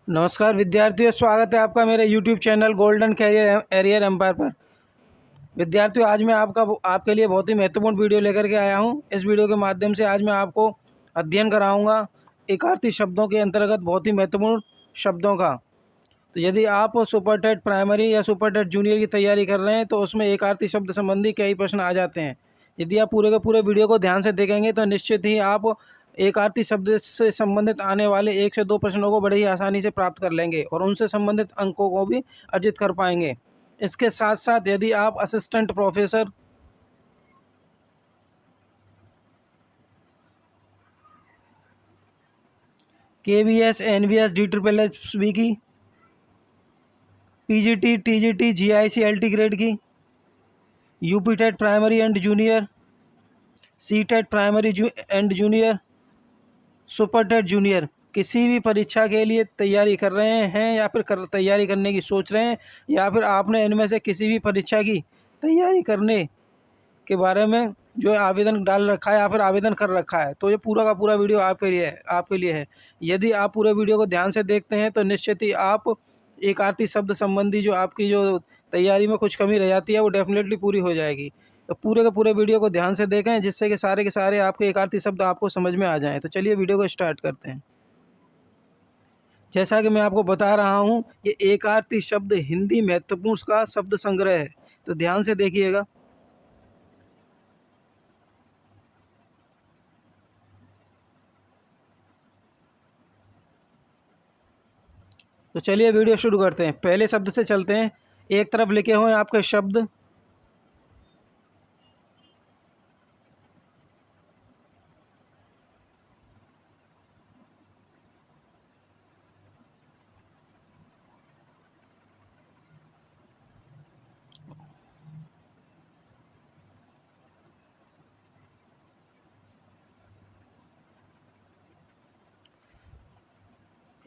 नमस्कार विद्यार्थियों, स्वागत है आपका मेरे YouTube channel golden career empire पर। विद्यार्थियों, आज मैं आपके लिए बहुत ही महत्वपूर्ण वीडियो लेकर के आया हूं। इस वीडियो के माध्यम से आज मैं आपको अध्ययन कराऊंगा एकार्थी शब्दों के अंतर्गत बहुत ही महत्वपूर्ण शब्दों का। तो यदि आप सुपर टेट प्राइमरी या सुपर टेट जूनियर की तैयारी कर रहे हैं तो उसमें एकार्थी शब्द संबंधी कई प्रश्न आ जाते हैं। यदि आप पूरे के पूरे वीडियो को ध्यान से देखेंगे तो निश्चित ही आप एकार्थी शब्द से संबंधित आने वाले 1 से 2 प्रश्नों को बड़े ही आसानी से प्राप्त कर लेंगे और उनसे संबंधित अंकों को भी अर्जित कर पाएंगे। इसके साथ साथ यदि आप assistant professor KVS NVS DSSS की, PGT TGT GIC LT grade की, UP TET primary and junior, C TET primary and junior, super TET junior किसी भी परीक्षा के लिए तैयारी कर रहे हैं या फिर तैयारी करने की सोच रहे हैं, या फिर आपने इनमें से किसी भी परीक्षा की तैयारी करने के बारे में जो आवेदन डाल रखा है या फिर आवेदन कर रखा है, तो ये पूरा का पूरा वीडियो आपके लिए है। यदि आप पूरे वीडियो को ध्यान से देखते हैं तो निश्चित ही आप एकार्थी शब्द संबंधी जो आपकी जो तैयारी में कुछ कमी रह जाती है वो डेफिनेटली पूरी हो जाएगी। तो पूरे के पूरे वीडियो को ध्यान से देखें जिससे कि सारे के सारे आपके एकार्थी शब्द आपको समझ में आ जाएं। तो चलिए वीडियो को स्टार्ट करते हैं। जैसा कि मैं आपको बता रहा हूं, ये एकार्थी शब्द हिंदी महत्वपूर्ण का शब्द संग्रह है, तो ध्यान से देखिएगा। तो चलिए वीडियो शुरू करते हैं। पहले शब्द से चलते हैं। एक तरफ लिखे हुए हैं आपके शब्द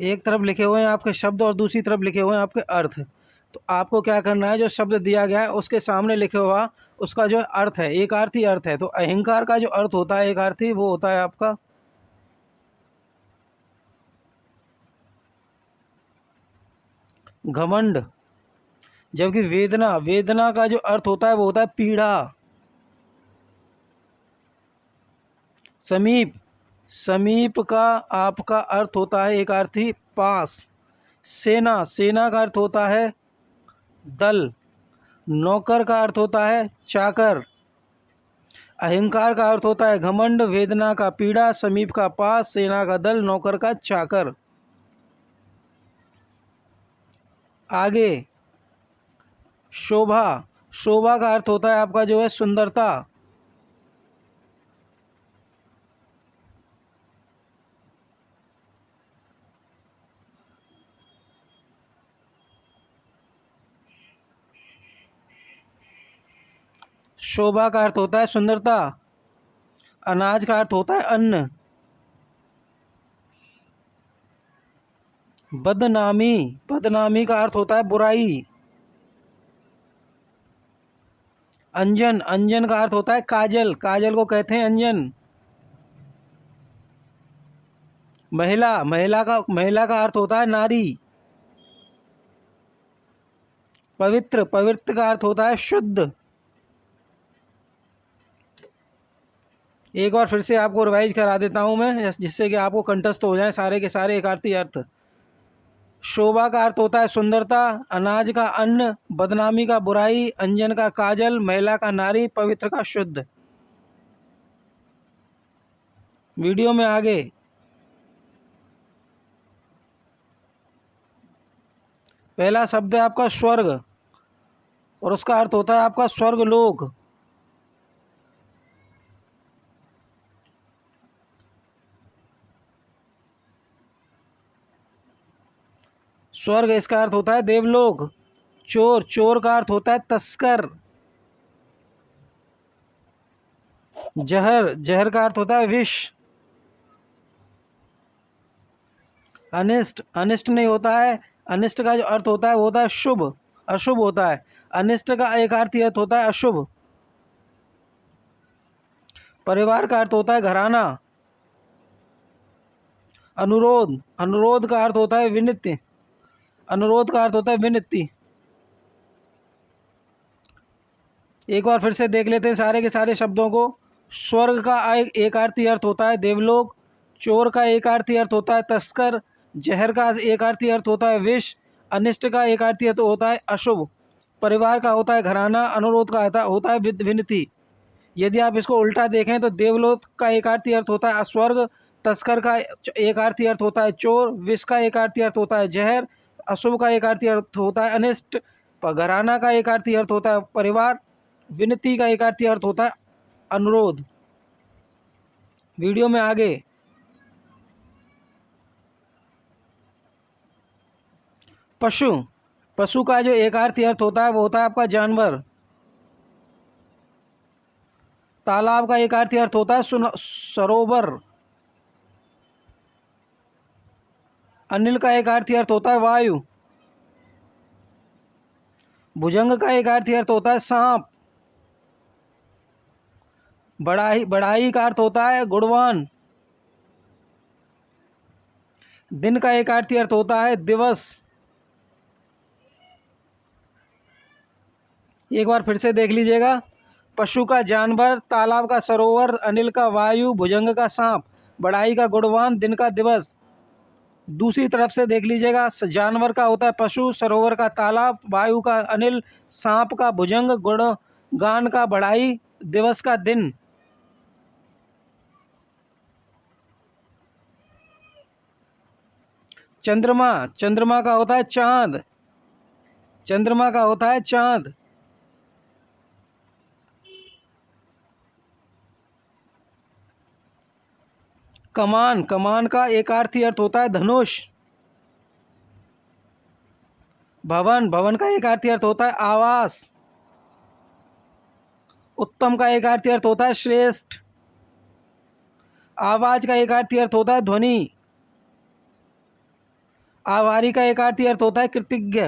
एक तरफ लिखे हुए हैं आपके शब्द और दूसरी तरफ लिखे हुए हैं आपके अर्थ। तो आपको क्या करना है, जो शब्द दिया गया है उसके सामने लिखे हुआ उसका जो अर्थ है, एक अर्थी अर्थ है। तो अहंकार का जो अर्थ होता है एक अर्थी, वो होता है आपका घमंड। जबकि वेदना, वेदना का जो अर्थ होता है वो होता है पीड़ा। समीप, समीप का आपका अर्थ होता है एक अर्थी पास। सेना, सेना का अर्थ होता है दल। नौकर का अर्थ होता है चाकर। अहंकार का अर्थ होता है घमंड, वेदना का पीड़ा, समीप का पास, सेना का दल, नौकर का चाकर। आगे शोभा, शोभा का अर्थ होता है आपका जो है सुंदरता। शोभा का अर्थ होता है सुंदरता। अनाज का अर्थ होता है अन्न। बदनामी, बदनामी का अर्थ होता है बुराई। अंजन, अंजन का अर्थ होता है काजल, काजल को कहते हैं अंजन। महिला, महिला का अर्थ होता है नारी। पवित्र, पवित्र का अर्थ होता है शुद्ध। एक बार फिर से आपको रिवाइज करा देता हूं मैं, जिससे कि आपको कंठस्थ हो जाए सारे के सारे एकार्थी अर्थ। शोभा का अर्थ होता है सुंदरता, अनाज का अन्न, बदनामी का बुराई, अंजन का काजल, महिला का नारी, पवित्र का शुद्ध। वीडियो में आगे पहला शब्द है आपका स्वर्ग और उसका अर्थ होता है आपका स्वर्ग लोक। स्वर्ग, इसका अर्थ होता है देवलोक। चोर, चोर का अर्थ होता है तस्कर। जहर, जहर का अर्थ होता है विष। अनिष्ट, अनिष्ट नहीं होता है, अनिष्ट का जो अर्थ होता है वो होता है शुभ, अशुभ होता है। अनिष्ट का एक अर्थ होता है अशुभ। परिवार का अर्थ होता है घराना। अनुरोध, अनुरोध का अर्थ होता है विनती। अनुरोध का अर्थ होता है विनती। एक बार फिर से देख लेते हैं सारे के सारे शब्दों को। स्वर्ग का एक अर्थी अर्थ होता है देवलोक, चोर का एक अर्थी अर्थ होता है तस्कर, जहर का एक अर्थी अर्थ होता है विष, अनिष्ट का एक अर्थी अर्थ होता है अशुभ, परिवार का होता है घराना, अनुरोध का होता है विनती। यदि आप इसको उल्टा देखें तो देवलोक का एक अर्थी अर्थ होता है अस्वर्ग, तस्कर का एक अर्थी अर्थ होता है चोर, विष का एक अर्थी अर्थ होता है जहर, अशुभ का एक अर्थी अर्थ होता है अनिष्ट, घराना का एक अर्थी अर्थ होता है परिवार, विनती का एक अर्थी अर्थ होता है अनुरोध। वीडियो में आगे पशु, पशु का जो एक अर्थी अर्थ होता है वो होता है आपका जानवर। तालाब का एक अर्थी अर्थ होता है सरोवर। अनिल का एक अर्थी अर्थ होता है वायु। भुजंग का एक अर्थी अर्थ होता है सांप। बढ़ाई का अर्थ होता है गुणवान। दिन का एक अर्थी अर्थ होता है दिवस। एक बार फिर से देख लीजिएगा। पशु का जानवर, तालाब का सरोवर, अनिल का वायु, भुजंग का सांप, बढ़ाई का गुणवान, दिन का दिवस। दूसरी तरफ से देख लीजिएगा। जानवर का होता है पशु, सरोवर का तालाब, वायु का अनिल, सांप का भुजंग, गुणगान का बढ़ाई, दिवस का दिन। चंद्रमा, चंद्रमा का होता है चांद। चंद्रमा का होता है चांद। कमान, कमान का एक अर्थी अर्थ होता है धनुष। भवन, भवन का एक अर्थी अर्थ होता है आवास। उत्तम का एक अर्थी अर्थ होता है श्रेष्ठ। आवाज का एक अर्थी अर्थ होता है ध्वनि। आभारी का एक अर्थी अर्थ होता है कृतज्ञ।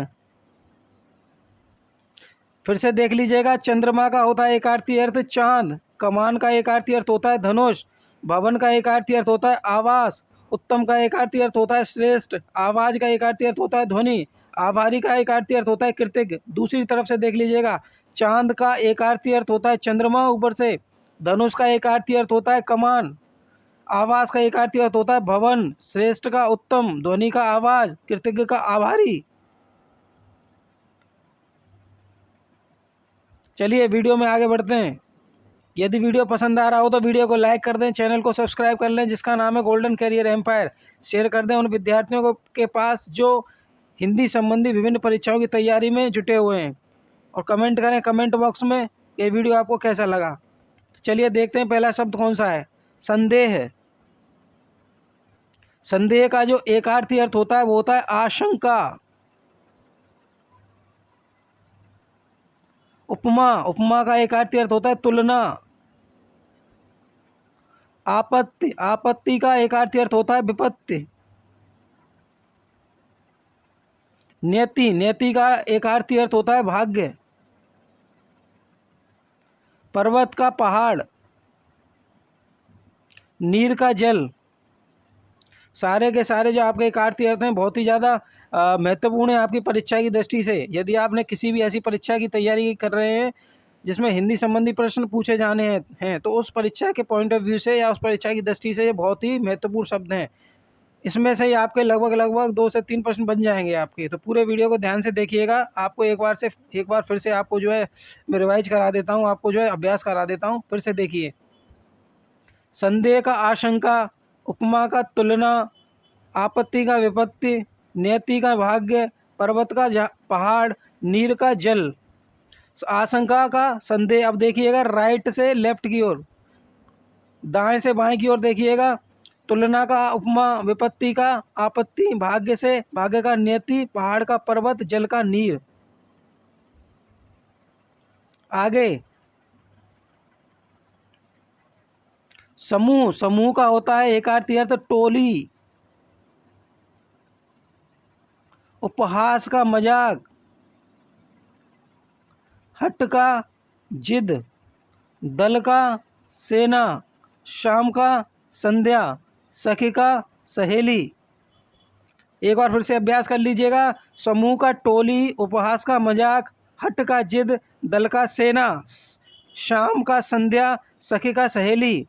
फिर से देख लीजिएगा। चंद्रमा का होता है एक अर्थी अर्थ चांद, कमान का एक अर्थी अर्थ होता है धनुष, भवन का एक अर्थी अर्थ होता है आवास, उत्तम का एक अर्थी अर्थ होता है श्रेष्ठ, आवाज का एक अर्थी अर्थ होता है ध्वनि, आभारी का एक अर्थी अर्थ होता है कृतज्ञ। दूसरी तरफ से देख लीजिएगा। चांद का एक अर्थी अर्थ होता है चंद्रमा ऊपर से, धनुष का एक अर्थी अर्थ होता है कमान, आवास का एक अर्थी अर्थ होता है भवन, श्रेष्ठ का उत्तम, ध्वनि का आवाज, कृतज्ञ का आभारी। चलिए वीडियो में आगे बढ़ते हैं। यदि वीडियो पसंद आ रहा हो तो वीडियो को लाइक कर दें, चैनल को सब्सक्राइब कर लें जिसका नाम है गोल्डन कैरियर एम्पायर। शेयर कर दें उन विद्यार्थियों को के पास जो हिंदी संबंधी विभिन्न परीक्षाओं की तैयारी में जुटे हुए हैं, और कमेंट करें कमेंट बॉक्स में ये वीडियो आपको कैसा लगा। चलिए देखते हैं पहला शब्द कौन सा है। संदेह। संदेह का जो एकार्थी अर्थ होता है वो होता है आशंका। उपमा, उपमा का एकार्थी अर्थ होता है तुलना। आपत्ति, आपत्ति का एकार्थी अर्थ होता है विपत्ति। नियति, नियति का एकार्थी अर्थ होता है भाग्य। पर्वत का पहाड़। नीर का जल। सारे के सारे जो आपके एकार्थी अर्थ हैं बहुत ही ज़्यादा महत्वपूर्ण है आपकी परीक्षा की दृष्टि से। यदि आपने किसी भी ऐसी परीक्षा की तैयारी कर रहे हैं जिसमें हिंदी संबंधी प्रश्न पूछे जाने हैं तो उस परीक्षा के पॉइंट ऑफ व्यू से या उस परीक्षा की दृष्टि से ये बहुत ही महत्वपूर्ण शब्द हैं। इसमें से ही आपके लगभग 2 से 3 प्रश्न बन जाएंगे आपके। तो पूरे वीडियो को ध्यान से देखिएगा। आपको एक बार फिर से आपको जो है मैं रिवाइज करा देता हूँ, आपको जो है अभ्यास करा देता हूँ। फिर से देखिए। संदेह का आशंका, उपमा का तुलना, आपत्ति का विपत्ति, नियति का भाग्य, पर्वत का पहाड़, नीर का जल। आशंका का संदेह। अब देखिएगा राइट से लेफ्ट की ओर, दाएं से बाएं की ओर देखिएगा। तुलना का उपमा, विपत्ति का आपत्ति, भाग्य से भाग्य का नियति, पहाड़ का पर्वत, जल का नीर। आगे समूह, समूह का होता है एकार्थी अर्थ टोली। उपहास का मजाक। हट का जिद, दल का सेना, शाम का संध्या, सखी का सहेली। एक बार फिर से अभ्यास कर लीजिएगा। समूह का टोली, उपहास का मजाक, हट का जिद, दल का सेना, शाम का संध्या, सखी का सहेली।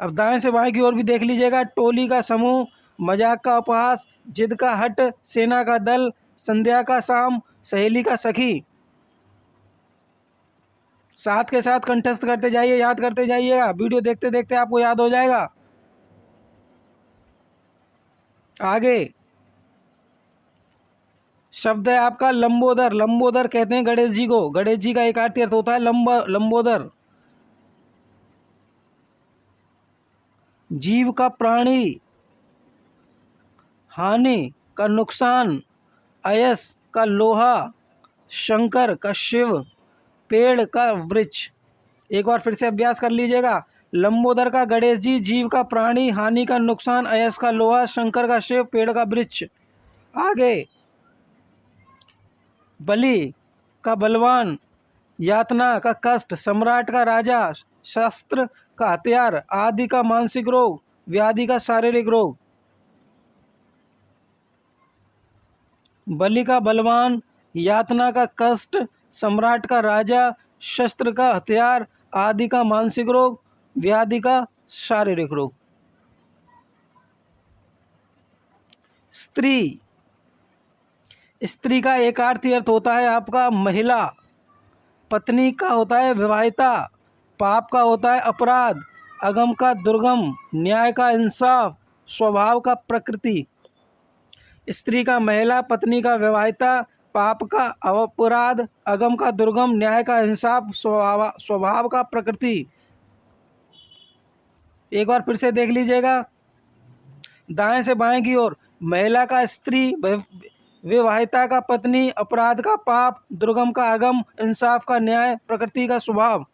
अब दाएं से बाएं की ओर भी देख लीजिएगा। टोली का समूह, मजाक का उपहास, जिद का हट, सेना का दल, संध्या का शाम, सहेली का सखी। साथ के साथ कंठस्थ करते जाइए, याद करते जाइएगा। वीडियो देखते देखते आपको याद हो जाएगा। आगे शब्द है आपका लंबोदर। लंबोदर कहते हैं गणेश जी को। गणेश जी का एक अर्थ होता है लंबोदर। जीव का प्राणी, हानि का नुकसान, अयस का लोहा, शंकर का शिव, पेड़ का वृक्ष। एक बार फिर से अभ्यास कर लीजिएगा। लंबोदर का गणेश जी, जीव का प्राणी, हानि का नुकसान, अयस का लोहा, शंकर का शिव, पेड़ का वृक्ष। आगे बलि का बलवान, यातना का कष्ट, सम्राट का राजा, शस्त्र का हथियार, आदि का मानसिक रोग, व्याधि का शारीरिक रोग। बलि का बलवान, यातना का कष्ट, सम्राट का राजा, शस्त्र का हथियार, आदि का मानसिक रोग, व्याधि का शारीरिक रोग। स्त्री, स्त्री का एक अर्थ होता है आपका महिला। पत्नी का होता है विवाहिता। पाप का होता है अपराध। अगम का दुर्गम, न्याय का इंसाफ, स्वभाव का प्रकृति। स्त्री का महिला, पत्नी का विवाहिता, पाप का अपराध, अगम का दुर्गम, न्याय का इंसाफ, स्वभाव का प्रकृति। एक बार फिर से देख लीजिएगा। दाएं से बाएं की ओर। महिला का स्त्री, विवाहिता का पत्नी, अपराध का पाप, दुर्गम का अगम, इंसाफ का न्याय, प्रकृति का स्वभाव।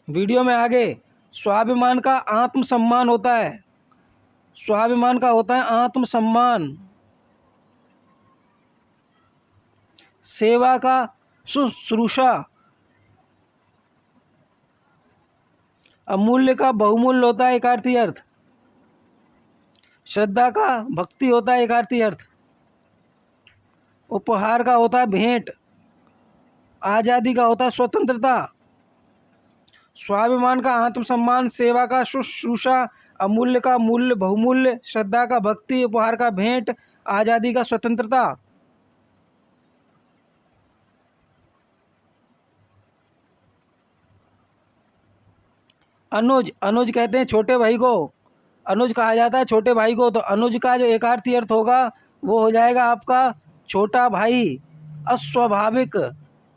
वीडियो में आगे स्वाभिमान का आत्मसम्मान होता है। स्वाभिमान का होता है आत्मसम्मान। सेवा का शुश्रूषा। अमूल्य का बहुमूल्य होता है एकार्थी अर्थ। श्रद्धा का भक्ति होता है एकार्थी अर्थ। उपहार का होता है भेंट। आज़ादी का होता है स्वतंत्रता। स्वाभिमान का आत्मसम्मान, सेवा का शुश्रूषा, अमूल्य का मूल्य बहुमूल्य, श्रद्धा का भक्ति, उपहार का भेंट, आज़ादी का स्वतंत्रता। अनुज, अनुज कहते हैं छोटे भाई को। अनुज कहा जाता है छोटे भाई को। तो अनुज का जो एकार्थी अर्थ होगा वो हो जाएगा आपका छोटा भाई। अस्वाभाविक,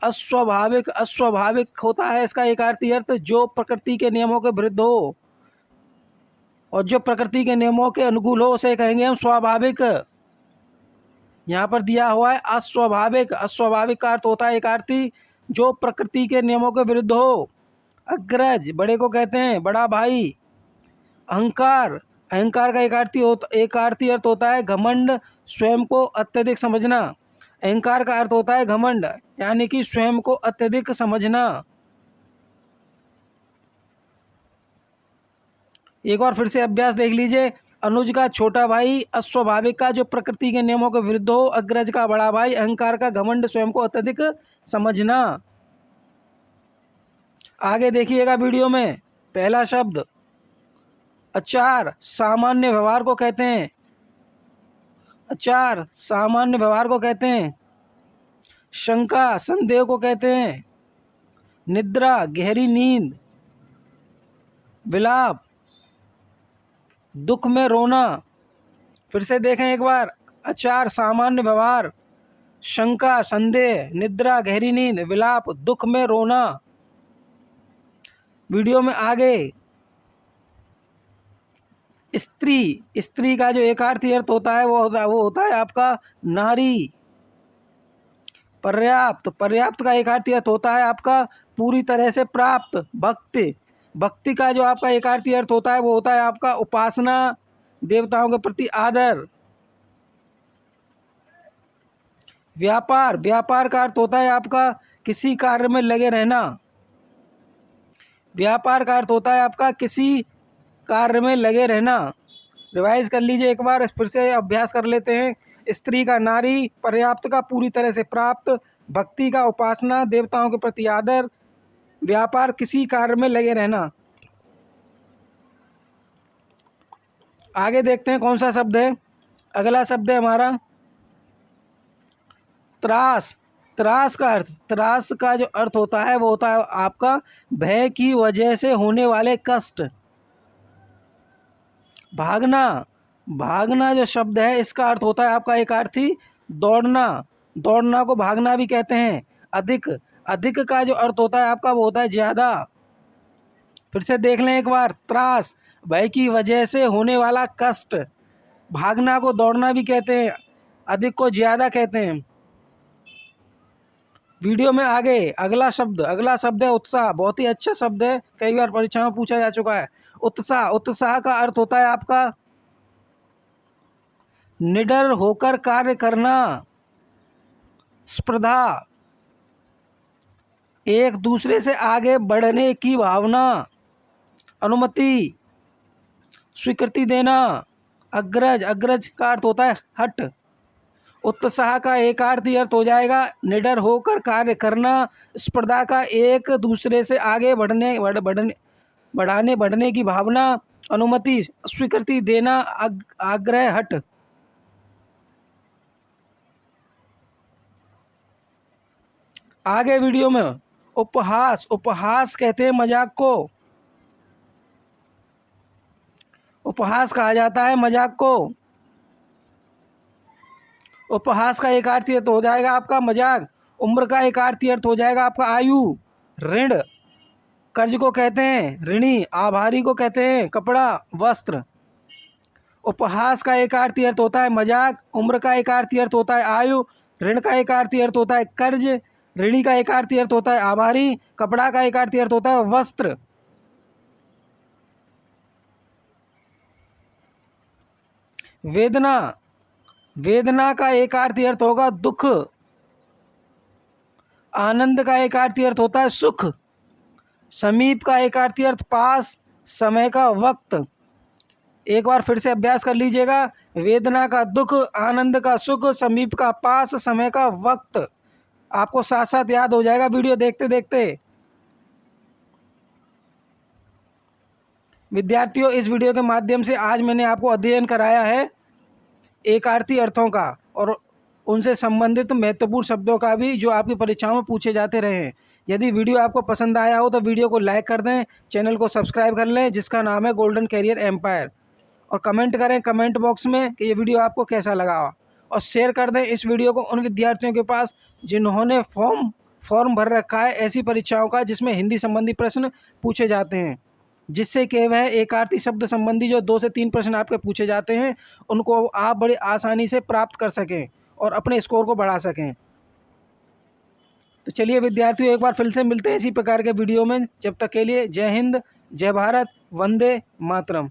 अस्वाभाविक, अस्वाभाविक होता है इसका एकार्थी अर्थ जो प्रकृति के नियमों के विरुद्ध हो, और जो प्रकृति के नियमों के अनुकूल हो उसे कहेंगे हम स्वाभाविक। यहाँ पर दिया हुआ है अस्वाभाविक। अस्वाभाविक का अर्थ होता है एकार्थी जो प्रकृति के नियमों के विरुद्ध हो। अग्रज, बड़े को कहते हैं बड़ा भाई। अहंकार, अहंकार का एकार्थी अर्थ होता है घमंड, स्वयं को अत्यधिक समझना। अहंकार का अर्थ होता है घमंड, यानी कि स्वयं को अत्यधिक समझना। एक बार फिर से अभ्यास देख लीजिए। अनुज का छोटा भाई, अस्वाभाविक का जो प्रकृति के नियमों के विरुद्ध हो, अग्रज का बड़ा भाई, अहंकार का घमंड, स्वयं को अत्यधिक समझना। आगे देखिएगा वीडियो में। पहला शब्द अचार, सामान्य व्यवहार को कहते हैं। अचार सामान्य व्यवहार को कहते हैं। शंका संदेह को कहते हैं। निद्रा गहरी नींद। विलाप दुख में रोना। फिर से देखें एक बार। अचार सामान्य व्यवहार, शंका संदेह, निद्रा गहरी नींद, विलाप दुख में रोना। वीडियो में आगे स्त्री, स्त्री का जो एकार्थी अर्थ होता है वो होता है आपका नारी। पर्याप्त, पर्याप्त का एकार्थी अर्थ होता है आपका पूरी तरह से प्राप्त। भक्ति, भक्ति का जो आपका एकार्थी अर्थ होता है वो होता है आपका उपासना, देवताओं के प्रति आदर। व्यापार, व्यापार का अर्थ होता है आपका किसी कार्य में लगे रहना। व्यापार का अर्थ होता है आपका किसी कार्य में लगे रहना। रिवाइज कर लीजिए एक बार, फिर से अभ्यास कर लेते हैं। स्त्री का नारी, पर्याप्त का पूरी तरह से प्राप्त, भक्ति का उपासना, देवताओं के प्रति आदर, व्यापार किसी कार्य में लगे रहना। आगे देखते हैं कौन सा शब्द है। अगला शब्द है हमारा त्रास। त्रास का जो अर्थ होता है वो होता है आपका भय की वजह से होने वाले कष्ट। भागना जो शब्द है इसका अर्थ होता है आपका एक अर्थी दौड़ना को भागना भी कहते हैं। अधिक का जो अर्थ होता है आपका वो होता है ज्यादा। फिर से देख लें एक बार। त्रास, भय की वजह से होने वाला कष्ट। भागना को दौड़ना भी कहते हैं, अधिक को ज्यादा कहते हैं। वीडियो में आगे अगला शब्द है उत्साह। बहुत ही अच्छा शब्द है, कई बार परीक्षा में पूछा जा चुका है। उत्साह का अर्थ होता है आपका निडर होकर कार्य करना, स्पर्धा, एक दूसरे से आगे बढ़ने की भावना, अनुमति, स्वीकृति देना, अग्रज का अर्थ होता है हट। उत्साह का एक अर्थी अर्थ हो जाएगा निडर होकर कार्य करना, स्पर्धा का एक दूसरे से आगे बढ़ने की भावना, अनुमति, स्वीकृति देना, आग्रह, हट। आगे वीडियो में उपहास कहते हैं मजाक को। उपहास कहा जाता है मजाक को। उपहास का एक अर्थी अर्थ हो जाएगा आपका मजाक। उम्र का एक अर्थी अर्थ हो जाएगा आपका आयु। ऋण, कर्ज को कहते हैं ऋणी। आभारी को कहते हैं कपड़ा, वस्त्र। उपहास का एक अर्थी अर्थ होता है मजाक। उम्र का एक अर्थी अर्थ होता है आयु। ऋण का एक अर्थी अर्थ होता है कर्ज। ऋणी का एक अर्थी अर्थ होता है आभारी। कपड़ा का एक अर्थी अर्थ होता है वस्त्र। वेदना का एक अर्थी अर्थ होगा दुख। आनंद का एक अर्थी अर्थ होता है सुख। समीप का एक अर्थी अर्थ पास, समय का वक्त। एक बार फिर से अभ्यास कर लीजिएगा। वेदना का दुख, आनंद का सुख, समीप का पास, समय का वक्त। आपको साथ साथ याद हो जाएगा वीडियो देखते देखते। विद्यार्थियों, इस वीडियो के माध्यम से आज मैंने आपको अध्ययन कराया है एकार्थी अर्थों का और उनसे संबंधित महत्वपूर्ण शब्दों का भी, जो आपकी परीक्षाओं में पूछे जाते रहे हैं। यदि वीडियो आपको पसंद आया हो तो वीडियो को लाइक कर दें, चैनल को सब्सक्राइब कर लें जिसका नाम है गोल्डन कैरियर एम्पायर, और कमेंट करें कमेंट बॉक्स में कि ये वीडियो आपको कैसा लगा, और शेयर कर दें इस वीडियो को उन विद्यार्थियों के पास जिन्होंने फॉर्म भर रखा है ऐसी परीक्षाओं का जिसमें हिंदी संबंधी प्रश्न पूछे जाते हैं, जिससे कि वह एकार्थी शब्द संबंधी जो 2 से 3 प्रश्न आपके पूछे जाते हैं उनको आप बड़ी आसानी से प्राप्त कर सकें और अपने स्कोर को बढ़ा सकें। तो चलिए विद्यार्थियों, एक बार फिर से मिलते हैं इसी प्रकार के वीडियो में। जब तक के लिए जय हिंद, जय भारत, वंदे मातरम।